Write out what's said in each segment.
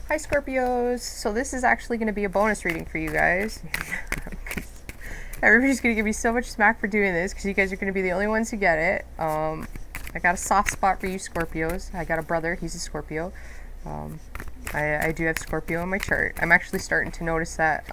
Hi Scorpios! So this is actually going to be a bonus reading for you guys. Everybody's going to give me so much smack for doing this because you guys are going to be the only ones who get it. I got a soft spot for you Scorpios. I got a brother, he's a Scorpio. I do have Scorpio in my chart. I'm actually starting to notice that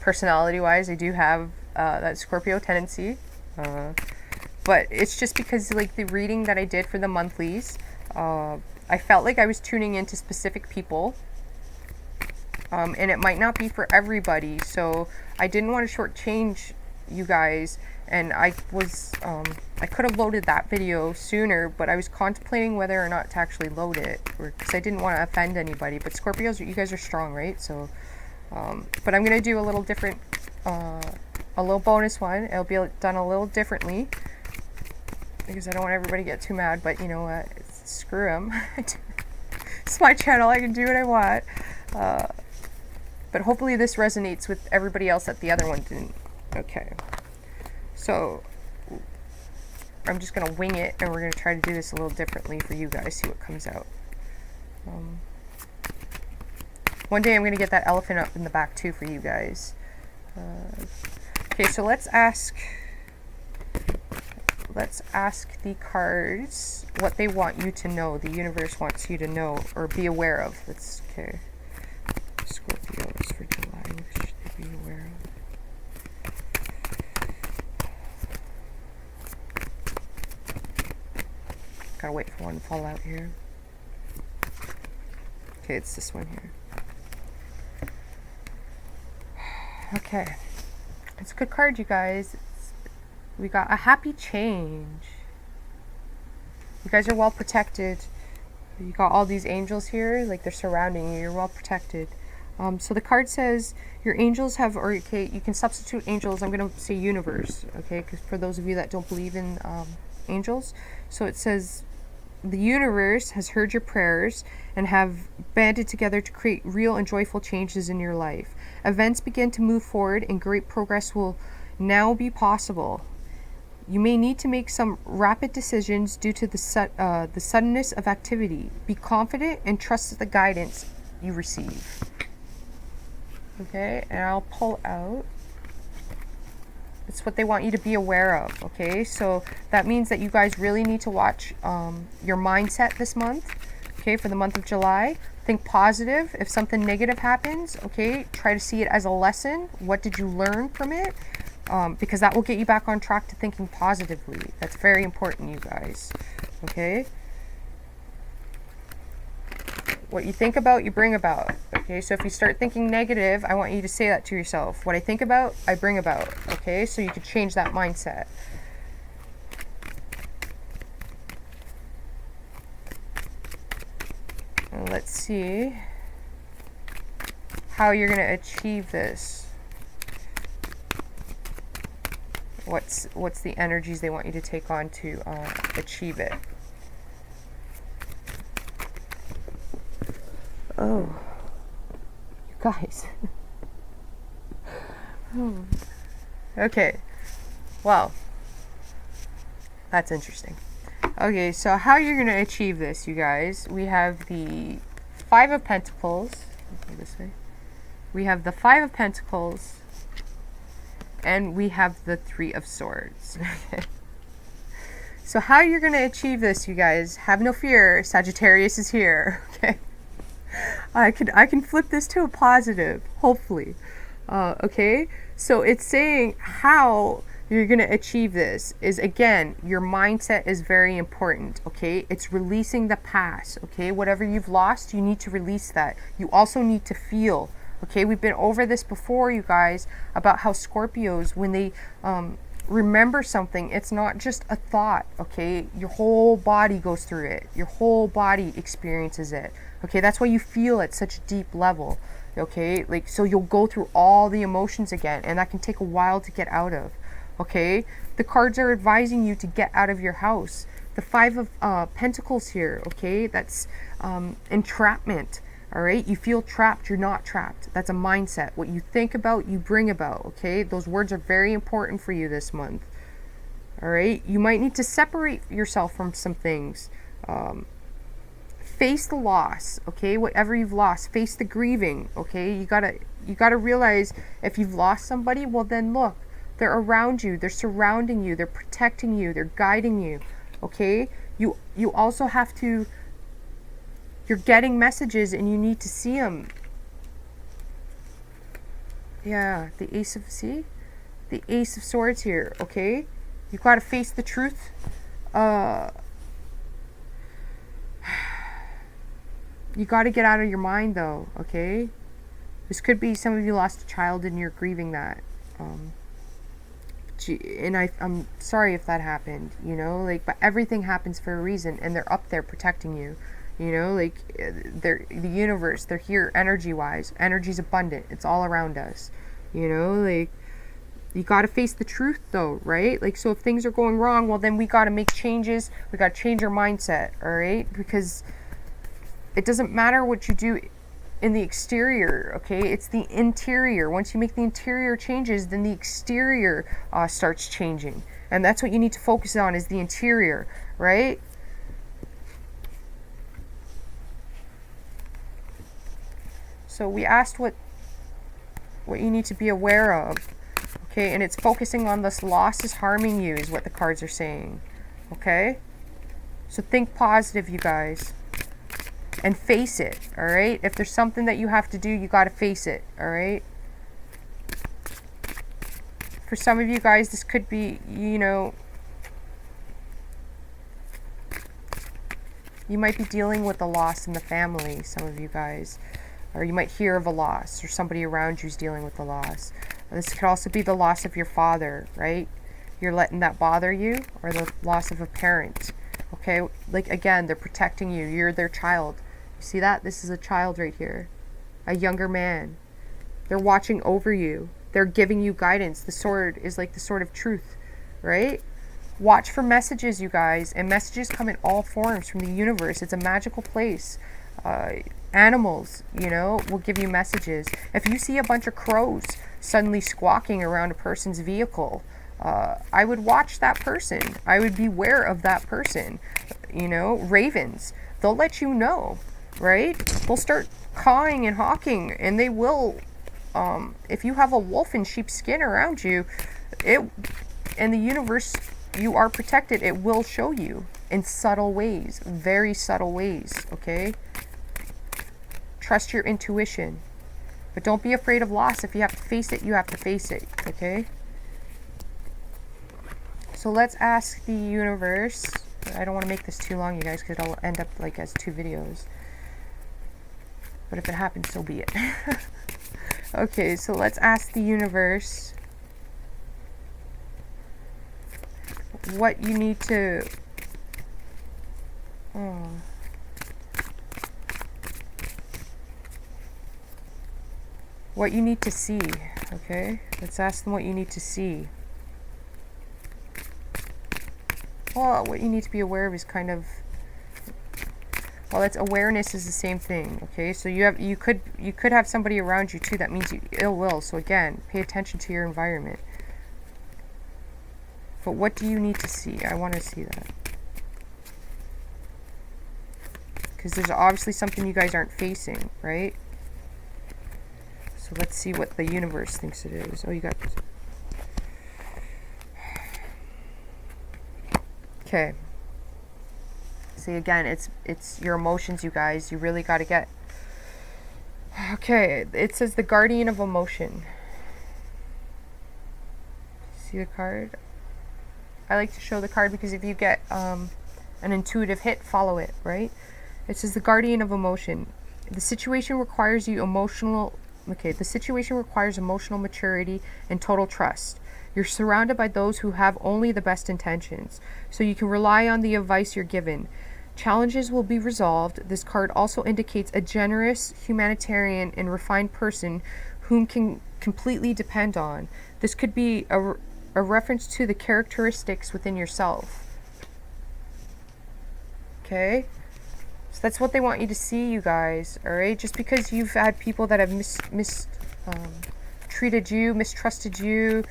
personality-wise I do have that Scorpio tendency. But it's just because like the reading that I did for the monthlies, I felt like I was tuning into specific people, and it might not be for everybody, so I didn't want to shortchange you guys, and I could have loaded that video sooner, but I was contemplating whether or not to actually load it, because I didn't want to offend anybody. But Scorpios, you guys are strong, right? So, but I'm going to do a little different, a little bonus one. It'll be done a little differently, because I don't want everybody to get too mad, but you know what? Screw them. It's my channel. I can do what I want. But hopefully this resonates with everybody else that the other one didn't. Okay. So I'm just going to wing it, and we're going to try to do this a little differently for you guys, see what comes out. One day I'm going to get that elephant up in the back too for you guys. Okay, so let's ask the cards what they want you to know, the universe wants you to know or be aware of. Let's, okay. Scorpios for July, what should they be aware of? Gotta wait for one to fall out here. Okay, it's this one here. Okay. It's a good card, you guys. We got a happy change. You guys are well protected. You got all these angels here, like they're surrounding you. You're well protected. So the card says your angels have, or okay, you can substitute angels. I'm going to say universe, okay, because for those of you that don't believe in angels. So it says the universe has heard your prayers and have banded together to create real and joyful changes in your life. Events begin to move forward and great progress will now be possible. You may need to make some rapid decisions due to the suddenness of activity. Be confident and trust the guidance you receive. Okay, and I'll pull out. It's what they want you to be aware of. Okay, so that means that you guys really need to watch your mindset this month. Okay, for the month of July. Think positive. If something negative happens, okay, try to see it as a lesson. What did you learn from it? Because that will get you back on track to thinking positively. That's very important, you guys. Okay? What you think about, you bring about. Okay? So if you start thinking negative, I want you to say that to yourself. What I think about, I bring about. Okay? So you can change that mindset. And let's see how you're going to achieve this. What's the energies they want you to take on to achieve it? Oh, you guys. Okay, well, that's interesting. Okay, so how you're going to achieve this, you guys? We have the Five of Pentacles. Go this way. We have the Five of Pentacles. And we have the Three of Swords. So how you're going to achieve this, you guys? Have no fear. Sagittarius is here. Okay. I can flip this to a positive, hopefully. Okay. So it's saying how you're going to achieve this is, again, your mindset is very important. Okay. It's releasing the past. Okay. Whatever you've lost, you need to release that. You also need to feel. Okay, we've been over this before, you guys, about how Scorpios, when they remember something, it's not just a thought, okay? Your whole body goes through it. Your whole body experiences it. Okay, that's why you feel at such a deep level, okay? Like, so you'll go through all the emotions again, and that can take a while to get out of, okay? The cards are advising you to get out of your house. The Five of Pentacles here, okay? That's entrapment. All right, you feel trapped, you're not trapped. That's a mindset. What you think about, you bring about, okay? Those words are very important for you this month. All right, you might need to separate yourself from some things. face the loss, okay? Whatever you've lost, face the grieving, okay? You gotta realize if you've lost somebody, well then look, they're around you, they're surrounding you, they're protecting you, they're guiding you, okay? You also have to, you're getting messages and you need to see them. Yeah, the Ace of, see? The Ace of Swords here, okay? You gotta face the truth. You gotta get out of your mind though, okay? This could be some of you lost a child and you're grieving that. And I'm sorry if that happened, you know, like, but everything happens for a reason, and they're up there protecting you, you know, like, they're the universe, they're here energy wise. Energy's abundant, it's all around us, you know, like, you got to face the truth though, right? Like, so if things are going wrong, well then we got to make changes, we got to change our mindset, all right? Because it doesn't matter what you do in the exterior, okay? It's the interior. Once you make the interior changes, then the exterior starts changing. And that's what you need to focus on, is the interior, right? So we asked what you need to be aware of, okay? And it's focusing on this loss is harming you, is what the cards are saying, okay? So think positive, you guys. And face it, all right? If there's something that you have to do, you got to face it, all right? For some of you guys, this could be, you know, you might be dealing with a loss in the family, some of you guys. Or you might hear of a loss, or somebody around you's dealing with a loss. This could also be the loss of your father, right? You're letting that bother you, or the loss of a parent, okay? Like, again, they're protecting you. You're their child. You see that? This is a child right here, a younger man. They're watching over you. They're giving you guidance. The sword is like the sword of truth, right? Watch for messages, you guys, and messages come in all forms from the universe. It's a magical place. Animals, you know, will give you messages. If you see a bunch of crows suddenly squawking around a person's vehicle, I would watch that person. I would beware of that person. You know, ravens, they'll let you know, right? They'll start cawing and hawking, and they will, if you have a wolf in sheep's skin around you, in the universe, you are protected. It will show you in subtle ways, very subtle ways, okay? Trust your intuition, but don't be afraid of loss. If you have to face it, you have to face it, okay? So let's ask the universe. I don't want to make this too long, you guys, because it'll end up like as 2 videos. But if it happens, so be it. Okay, so let's ask the universe what you need to... what you need to see, okay? Let's ask them what you need to see. Well, what you need to be aware of is kind of... Well, it's awareness is the same thing, okay? So you could have somebody around you too that means you ill will. So again, pay attention to your environment. But what do you need to see? I want to see that. Because there's obviously something you guys aren't facing, right? So let's see what the universe thinks it is. Oh, you got... Okay. See, again, it's your emotions, you guys. You really got to get... Okay, it says the guardian of emotion. See the card? I like to show the card because if you get an intuitive hit, follow it, right? It says the guardian of emotion. The situation requires emotional maturity and total trust. You're surrounded by those who have only the best intentions, so you can rely on the advice you're given. Challenges will be resolved. This card also indicates a generous, humanitarian, and refined person whom can completely depend on. This could be a reference to the characteristics within yourself. Okay? So that's what they want you to see, you guys, alright? Just because you've had people that have mistreated you, mistrusted you,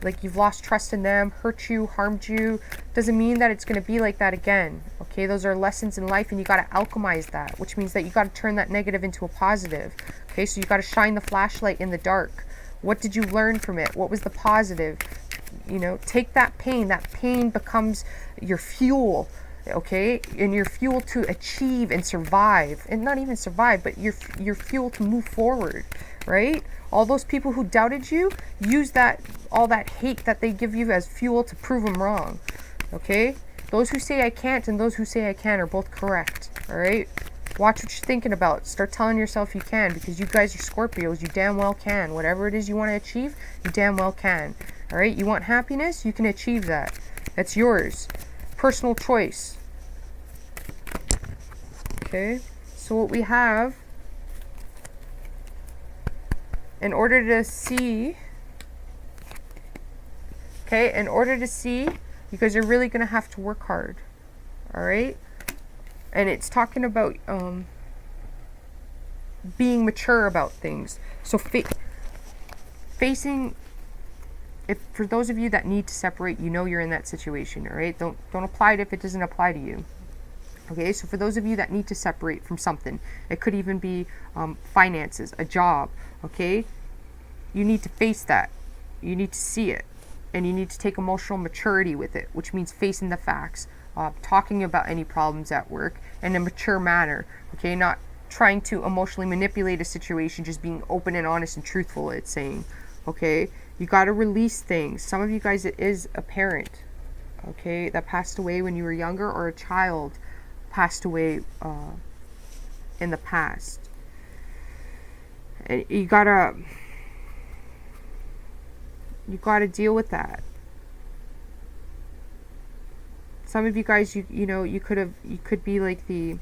like you've lost trust in them, hurt you, harmed you, doesn't mean that it's going to be like that again. Okay, those are lessons in life, and you got to alchemize that, which means that you got to turn that negative into a positive. Okay, so you got to shine the flashlight in the dark. What did you learn from it? What was the positive? You know, take that pain. That pain becomes your fuel, okay? And your fuel to achieve and survive. And not even survive, but your fuel to move forward, right? All those people who doubted you, use that, all that hate that they give you as fuel to prove them wrong, okay? Those who say I can't and those who say I can are both correct, all right? Watch what you're thinking about. Start telling yourself you can, because you guys are Scorpios. You damn well can. Whatever it is you want to achieve, you damn well can. All right? You want happiness? You can achieve that. That's yours. Personal choice. Okay? So what we have, in order to see, you guys are really going to have to work hard. All right? And it's talking about being mature about things. So facing, if for those of you that need to separate, you know you're in that situation, all right? Don't apply it if it doesn't apply to you. Okay, so for those of you that need to separate from something, it could even be finances, a job, okay? You need to face that. You need to see it. And you need to take emotional maturity with it, which means facing the facts. Talking about any problems at work in a mature manner, okay? Not trying to emotionally manipulate a situation, just being open and honest and truthful, it's saying, okay? You got to release things. Some of you guys, it is a parent, okay, that passed away when you were younger, or a child passed away in the past. And you gotta deal with that. Some of you guys, you could be like a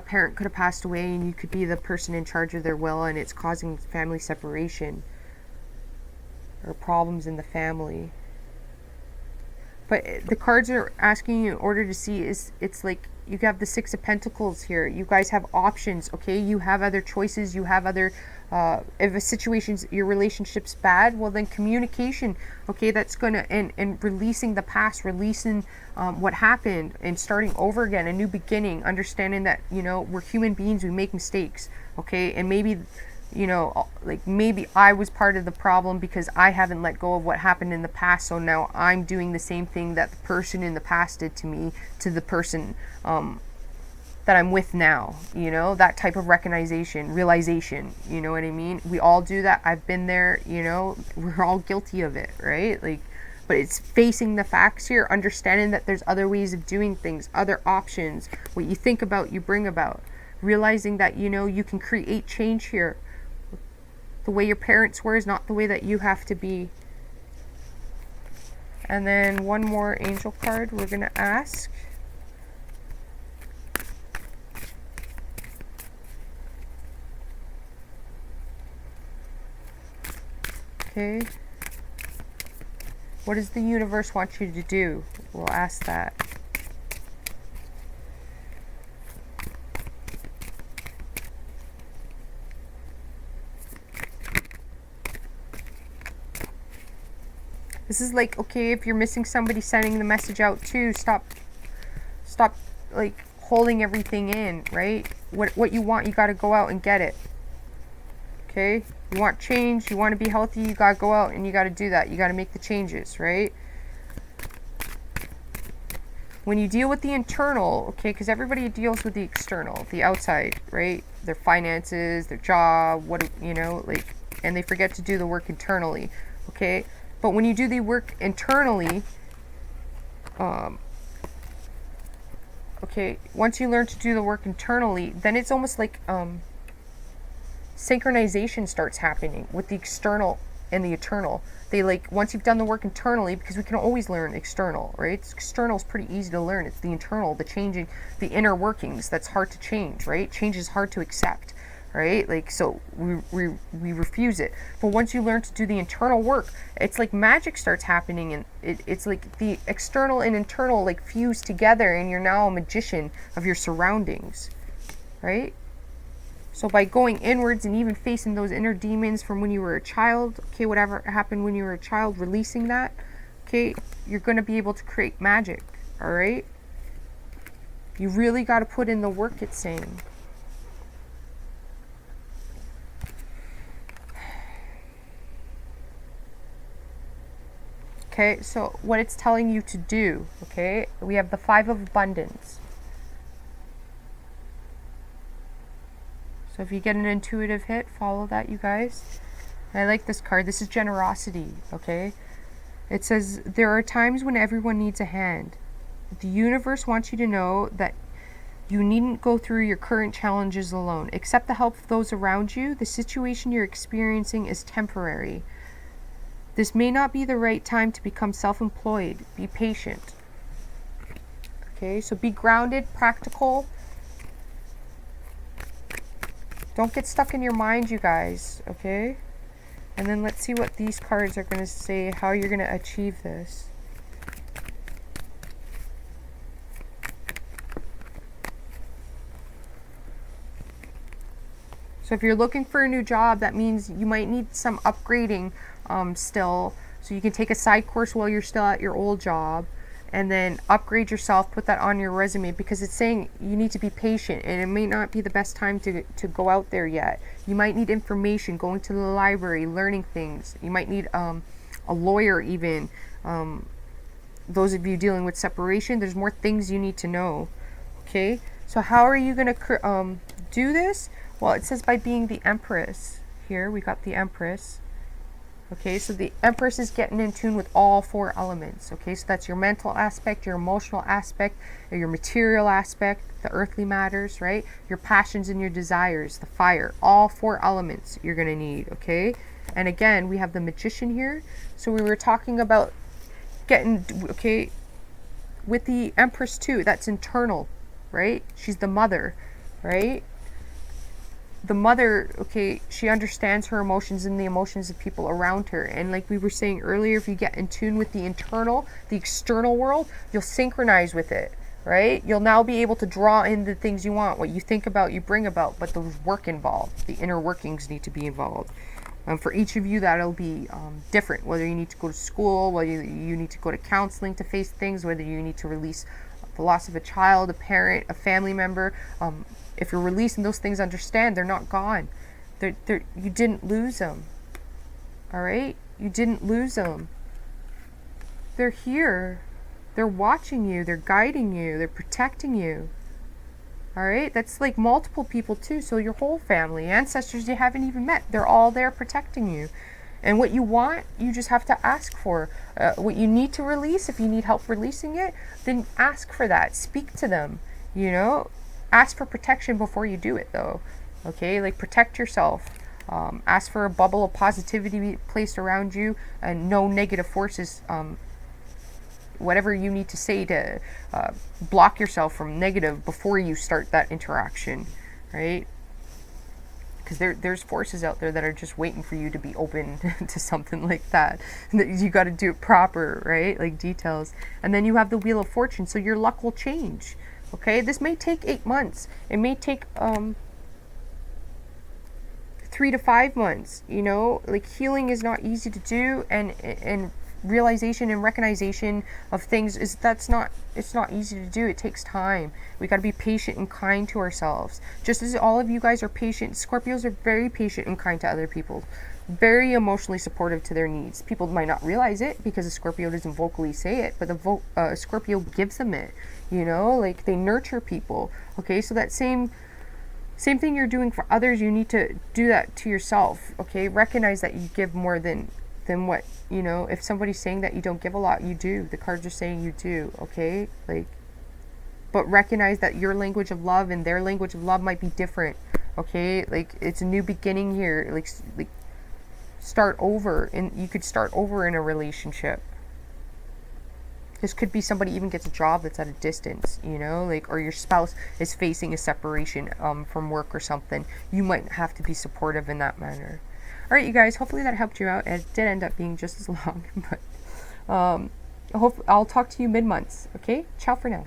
parent could have passed away, and you could be the person in charge of their will, and it's causing family separation or problems in the family. But the cards are asking you, in order to see, it's like you have the Six of Pentacles here. You guys have options, okay? You have other choices. You have other, if a situation's, your relationship's bad, well then communication, okay? That's gonna, and releasing the past, releasing what happened, and starting over again, a new beginning, understanding that, we're human beings, we make mistakes, okay? And maybe, like maybe I was part of the problem because I haven't let go of what happened in the past, so now I'm doing the same thing that the person in the past did to me, to the person that I'm with now, that type of realization, you know what I mean? We all do that. I've been there, we're all guilty of it, right? Like, but it's facing the facts here, understanding that there's other ways of doing things, other options. What you think about, you bring about. Realizing that, you can create change here. The way your parents were is not the way that you have to be. And then one more angel card we're going to ask. Okay. What does the universe want you to do? We'll ask that. This is like, okay, if you're missing somebody, sending the message out too. Stop like holding everything in, right? What you want, you got to go out and get it. Okay? You want change, you want to be healthy, you got to go out and you got to do that. You got to make the changes, right? When you deal with the internal, okay, because everybody deals with the external, the outside, right? Their finances, their job, and they forget to do the work internally, okay? But when you do the work internally, okay, once you learn to do the work internally, then it's almost like synchronization starts happening with the external and the eternal. Once you've done the work internally, because we can always learn external, right? External is pretty easy to learn. It's the internal, the changing, the inner workings that's hard to change, right? Change is hard to accept, right? So we refuse it. But once you learn to do the internal work, it's like magic starts happening, and it's like the external and internal fuse together, and you're now a magician of your surroundings, right? So by going inwards and even facing those inner demons from when you were a child, okay, whatever happened when you were a child, releasing that, okay, you're going to be able to create magic, all right? You really got to put in the work, it's saying. Okay, so what it's telling you to do, okay, we have the Five of Abundance. So if you get an intuitive hit, follow that, you guys. I like this card. This is generosity, okay? It says, there are times when everyone needs a hand. The universe wants you to know that you needn't go through your current challenges alone. Accept the help of those around you. The situation you're experiencing is temporary. This may not be the right time to become self-employed. Be patient. Okay, so be grounded, practical. Don't get stuck in your mind, you guys, okay? And then let's see what these cards are going to say, how you're going to achieve this. So if you're looking for a new job, that means you might need some upgrading still. So you can take a side course while you're still at your old job and then upgrade yourself, put that on your resume, because it's saying you need to be patient and it may not be the best time to go out there yet. You might need information, going to the library, learning things. You might need a lawyer even. Those of you dealing with separation, there's more things you need to know. Okay, so how are you going to do this? Well, it says by being the Empress. Here we got the Empress. Okay, so the Empress is getting in tune with all four elements. Okay, so that's your mental aspect, your emotional aspect, your material aspect, the earthly matters, right? Your passions and your desires, the fire, all four elements you're going to need. Okay, and again, we have the Magician here. So we were talking about getting, okay, with the Empress too, that's internal, right? She's the mother, right? The mother, okay, she understands her emotions and the emotions of people around her. And like we were saying earlier, if you get in tune with the internal, the external world, you'll synchronize with it, right? You'll now be able to draw in the things you want. What you think about, you bring about, but there's work involved. The inner workings need to be involved. For each of you, that'll be different, whether you need to go to school, whether you need to go to counseling to face things, whether you need to release the loss of a child, a parent, a family member. If you're releasing those things, understand they're not gone. You didn't lose them. All right? You didn't lose them. They're here. They're watching you. They're guiding you. They're protecting you. All right? That's like multiple people too. So your whole family, ancestors you haven't even met, they're all there protecting you. And what you want, you just have to ask for. What you need to release, if you need help releasing it, then ask for that. Speak to them, you know? Ask for protection before you do it, though. Okay, like protect yourself. Ask for a bubble of positivity placed around you and no negative forces. Whatever you need to say to block yourself from negative before you start that interaction, right? Because there's forces out there that are just waiting for you to be open to something like that. You got to do it proper, right? Like details. And then you have the Wheel of Fortune, so your luck will change. Okay, this may take 8 months. It may take 3 to 5 months. You know, like healing is not easy to do, and realization and recognition of things it's not easy to do. It takes time. We got to be patient and kind to ourselves. Just as all of you guys are patient, Scorpios are very patient and kind to other people. Very emotionally supportive to their needs. People might not realize it because a Scorpio doesn't vocally say it, but the Scorpio gives them it. You know, like they nurture people. Okay, so that same thing you're doing for others, you need to do that to yourself. Okay, recognize that you give more than what, you know. If somebody's saying that you don't give a lot, you do. The cards are saying you do. Okay, like, but recognize that your language of love and their language of love might be different. Okay, like it's a new beginning here. Like start over, and you could start over in a relationship. This could be somebody even gets a job that's at a distance, you know, like, or your spouse is facing a separation from work or something. You might have to be supportive in that manner. All right, you guys, hopefully that helped you out. It did end up being just as long, but I'll talk to you mid-months, okay? Ciao for now.